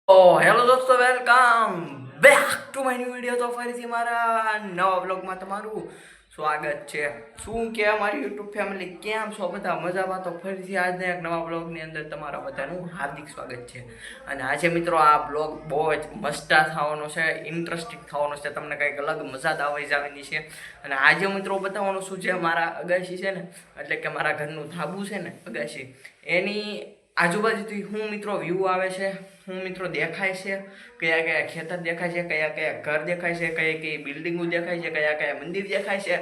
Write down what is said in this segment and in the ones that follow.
Hello દોસ્તો, welcome back to my new video. તો ફરીથી મારા નવા બ્લોગમાં તમારું સ્વાગત છે. શું કે અમારી યુટ્યુબ ફેમિલી કેમ છો બધા મજામાં? તો ફરીથી આજના એક નવા બ્લોગની અંદર તમારા બધાનું હાર્દિક સ્વાગત છે. અને આજે મિત્રો આ બ્લોગ બહુ જ મસ્તા થવાનો છે, ઇન્ટરેસ્ટિંગ થવાનો છે, તમને કંઈક અલગ મજા દાવાઈ જવાની છે. અને આજે મિત્રો બતાવવાનું શું છે, મારા અગાશી છે ને, એટલે કે મારા ઘરનું ધાબુ છે ને અગાશી, એની આજુબાજુથી હું મિત્રો વ્યૂ આવે છે, હું મિત્રો દેખાય છે, કયા કયા ખેતર દેખાય છે, કયા કયા ઘર દેખાય છે, કઈ કઈ બિલ્ડિંગો દેખાય છે, કયા કયા મંદિર દેખાય છે,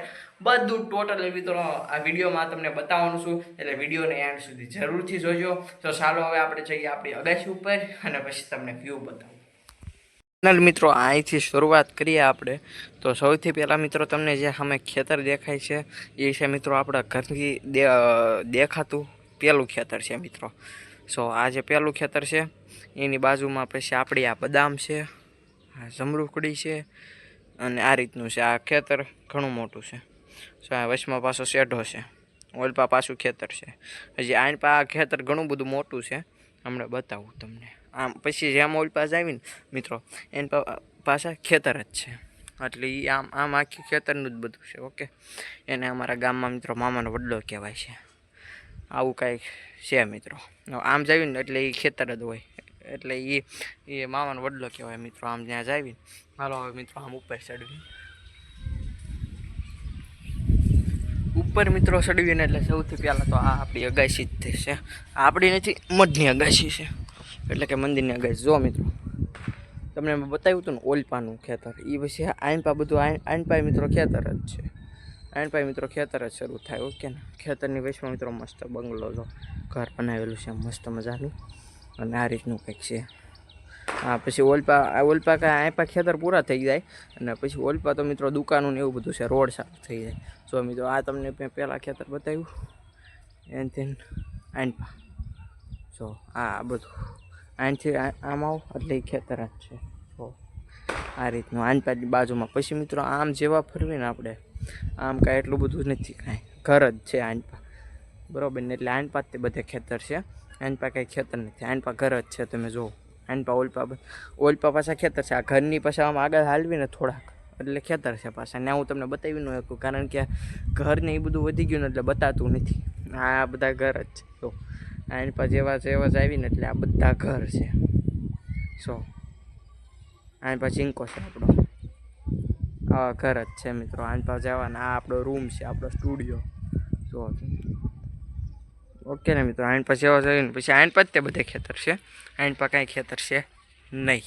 બધું ટોટલ મિત્રો આ વિડીયોમાં તમને બતાવવાનું છું. એટલે વિડીયોને એન્ડ સુધી જરૂરથી જોજો. તો ચાલો હવે આપણે જઈએ આપણી અગાશી ઉપર અને પછી તમને વ્યૂ બતાવું. મિત્રો અહીંથી શરૂઆત કરીએ આપણે. તો સૌથી પહેલાં મિત્રો તમને જે સામે ખેતર દેખાય છે એ છે મિત્રો આપણા ઘરથી દેખાતું પહેલું ખેતર છે મિત્રો. આ જે પહેલું ખેતર છે એની બાજુમાં પછી આપણી આ બદામ છે, આ જમરૂખડી છે, અને આ રીતનું છે. આ ખેતર ઘણું મોટું છે. આ વચમાં પાછો શેઢો છે, ઓલપા પાછું ખેતર છે. હજી આનપા આ ખેતર ઘણું બધું મોટું છે, હમણાં બતાવું તમને. આમ પછી જેમ ઓલપાસ આવીને મિત્રો એની પાછા ખેતર જ છે. એટલે એ આમ આખી ખેતરનું જ બધું છે. ઓકે, એને અમારા ગામમાં મિત્રો મામાનો વડલો કહેવાય છે. આવું કાંઈક છે મિત્રો. આમ જાવીને એટલે એ ખેતર જ હોય, એટલે એ મામાનો વડલો કહેવાય મિત્રો. આમ ત્યાં જાવીને હાલો હવે મિત્રો આમ ઉપર ચડવી, ઉપર મિત્રો ચડવીને એટલે સૌથી પહેલાં તો આ આપણી અગાશી જ છે. આપણી નથી, મઢની અગાશી છે, એટલે કે મંદિરની અગાશી. જો મિત્રો તમને મેં બતાવ્યું હતું ને ઓલપાનું ખેતર, એ પછી આઈનપા બધું આઈનપા મિત્રો ખેતર જ છે. આઈનપા મિત્રો ખેતર જ શરૂ થાય. ઓકે ને, ખેતરની વચમાં મિત્રો મસ્ત બંગલો જો ઘર બનાવેલું છે મસ્ત મજાનું. અને આ રીતનું કંઈક છે. હા, પછી ઓલપા કાંઈ આઈપા ખેતર પૂરા થઈ જાય અને પછી ઓલપા તો મિત્રો દુકાનો ને એવું બધું છે, રોડ સાફ થઈ જાય. જો મિત્રો આ તમને મેં પહેલાં ખેતર બતાવ્યું એનથી આઈનપા. જો આ બધું આનથી આમ આવો એટલે એ ખેતર જ છે. જો આ રીતનું આનપાની બાજુમાં. પછી મિત્રો આમ જેવા ફરવીને આપણે આમ કાંઈ એટલું બધું નથી, કાંઈ ઘર જ છે આનપા, બરાબર ને. એટલે આનપા જ તે બધે ખેતર છે, આનપા કાંઈ ખેતર નથી, આનપા ઘર જ છે. તમે જુઓ આનપા ઓલપા પાછા ખેતર છે. આ ઘરની પાછા આમ આગળ હાલવીને થોડાક એટલે ખેતર છે પાછા. ને હું તમને બતાવી ન શકું, કારણ કે ઘરને એ બધું વધી ગયું ને એટલે બતાતું નથી. આ બધા ઘર જ છે. તો આનપા જેવા જ આવીને એટલે આ બધા ઘર છે. આનપા ચીંકો છે આપણો, આવા ઘર જ છે મિત્રો. આનપા જવાના આ આપણો રૂમ છે, આપણો સ્ટુડિયો. જો ઓકે ને મિત્રો, આનપા જેવા જઈને પછી આનપા જ તે બધે ખેતર છે, આનપા કાંઈ ખેતર છે નહીં.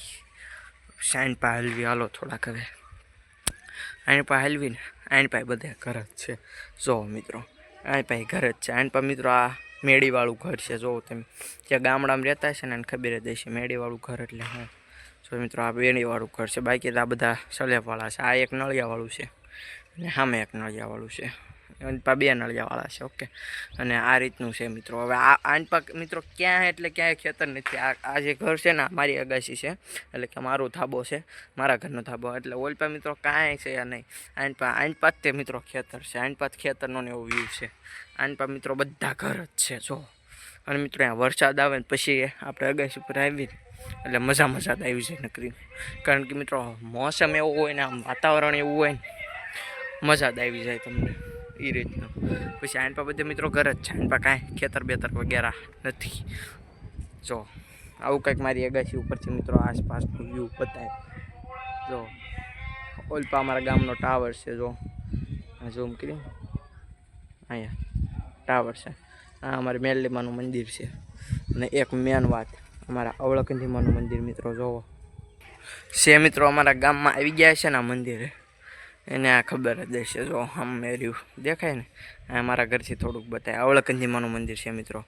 આનપા હલવી હાલો થોડાક હવે. આનપા હલવીને આનપા બધે ઘર જ છે. જો મિત્રો આનપા ઘર જ છે. આનપા મિત્રો આ મેળીવાળું ઘર છે. જો તમે ત્યાં ગામડામાં રહેતા છે ને એને ખબર જ હશે મેળીવાળું ઘર એટલે હા. જો મિત્રો આ મેળીવાળું ઘર છે. બાકી તો આ બધા સલેબવાળા છે. આ એક નળિયાવાળું છે અને સામે એક નળિયાવાળું છે, આનપા બે નળિયાવાળા છે. ઓકે, અને આ રીતનું છે મિત્રો. હવે આ આનપા મિત્રો ક્યાં એટલે ક્યાંય ખેતર નથી. આ જે ઘર છે ને મારી અગાશી છે, એટલે કે મારો ધાબો છે, મારા ઘરનો ધાબો. એટલે ઓલપા મિત્રો કાંઈ છે નહીં. આનપા જ તે મિત્રો ખેતર છે. આનપા જ ખેતરનો ને એવો વ્યૂ છે. આનપા મિત્રો બધા ઘર જ છે. જો અને મિત્રો અહીંયા વરસાદ આવે ને પછી આપણે અગાશી ઉપર આવીને એટલે મજા જ આવી જાય નકરી. કારણ કે મિત્રો મોસમ એવો હોય ને, આમ વાતાવરણ એવું હોય ને, મજા જ આવી જાય તમને એ રીતનું. પછી આનપા બધે મિત્રો ઘર જ છે. આનપા કાંઈ ખેતર બેતર વગેરે નથી. જો આવું કંઈક મારી અગાશી ઉપરથી મિત્રો આસપાસનું વ્યૂ બતાવે. જો ઓલપા અમારા ગામનો ટાવર છે. જો ઝૂમ કરી અહીંયા ટાવર છે. આ અમારી મેરલીમાનું મંદિર છે. અને એક મેન વાત, અમારા અવળકંધીમાનું મંદિર મિત્રો જોવો છે. મિત્રો અમારા ગામમાં આવી ગયા છે ને આ મંદિરે, એને આ ખબર જ હશે. જો આમ મેર્યું દેખાય ને, આ મારા ઘરથી થોડુંક બતાવે. અવળકંધીમાનું મંદિર છે મિત્રો.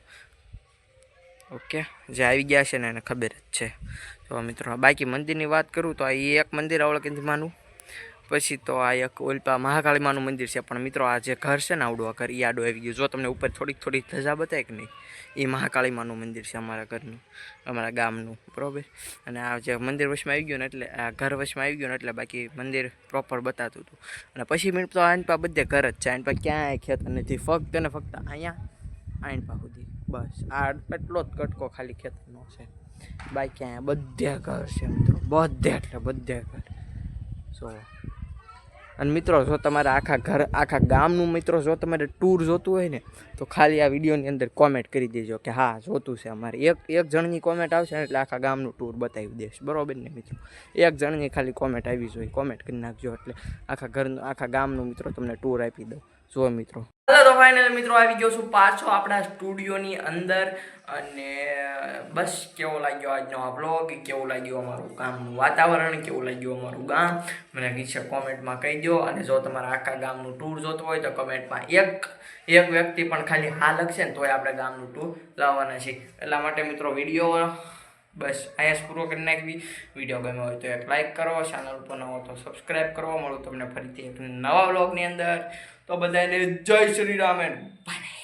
ઓકે, જે આવી ગયા છે ને એને ખબર જ છે. તો મિત્રો બાકી મંદિરની વાત કરું તો આ એક મંદિર અવળકંધીમાનું. પછી તો આ એક ઓલપા મહાકાળીમાનું મંદિર છે. પણ મિત્રો આ જે ઘર છે ને આવડું આ ઘર એ આડું આવી ગયું. જો તમને ઉપર થોડીક ધજા બતાવે કે નહીં, એ મહાકાળીમાનું મંદિર છે અમારા ઘરનું, અમારા ગામનું, બરાબર. અને આ જે મંદિર વચમાં આવી ગયું ને એટલે આ ઘર વચમાં આવી ગયું ને એટલે બાકી મંદિર પ્રોપર બતાતું હતું. અને પછી મિનિટ તો આનપા બધે ઘર જ છે. આનપા ક્યાંય ખેતર નથી, ફક્ત ને ફક્ત અહીંયા આનપા સુધી બસ. આ એટલો જ કટકો ખાલી ખેતરનો છે. બાકી અહીંયા બધે ઘર છે મિત્રો, બધે એટલે બધે ઘર. સો અને મિત્રો જો તમારે આખા ગામનું મિત્રો જો તમારે ટૂર જોતું હોય ને તો ખાલી આ વિડીયોની અંદર કોમેન્ટ કરી દેજો કે હા જોતું છે અમારે. એક જણની કોમેન્ટ આવશે ને એટલે આખા ગામનું ટૂર બતાવી દઈશ, બરાબર ને મિત્રો? એક જણની ખાલી કોમેન્ટ આવી જોઈએ, કોમેન્ટ કરી નાખજો એટલે આખા ગામનું મિત્રો તમને ટૂર આપી દઉં. જો મિત્રો હાલો તો ફાઇનલ મિત્રો આવી ગયો છું પાછો આપણા સ્ટુડિયોની અંદર. અને બસ કેવો લાગ્યો આજનો આ વ્લોગ, કેવું લાગ્યું અમારું ગામનું વાતાવરણ, કેવું લાગ્યું અમારું ગામ, મને નીચે કોમેન્ટમાં કહી દો. અને જો તમારા આખા ગામનું ટૂર જોતું હોય તો કમેન્ટમાં એક વ્યક્તિ પણ ખાલી હા લખશે ને તોય આપણે ગામનું ટૂર લાવવાના છીએ. એટલા માટે મિત્રો વિડીયો બસ અહીંયા પૂરો કરી નાખવી. વિડીયો ગમ્યો હોય તો એક લાઇક કરો, ચેનલ ઉપર ન હોય તો સબસ્ક્રાઈબ કરો. મળું તમને ફરીથી એક નવા વ્લોગની અંદર. તો બધાને જય શ્રી રામ એન્ડ બાય.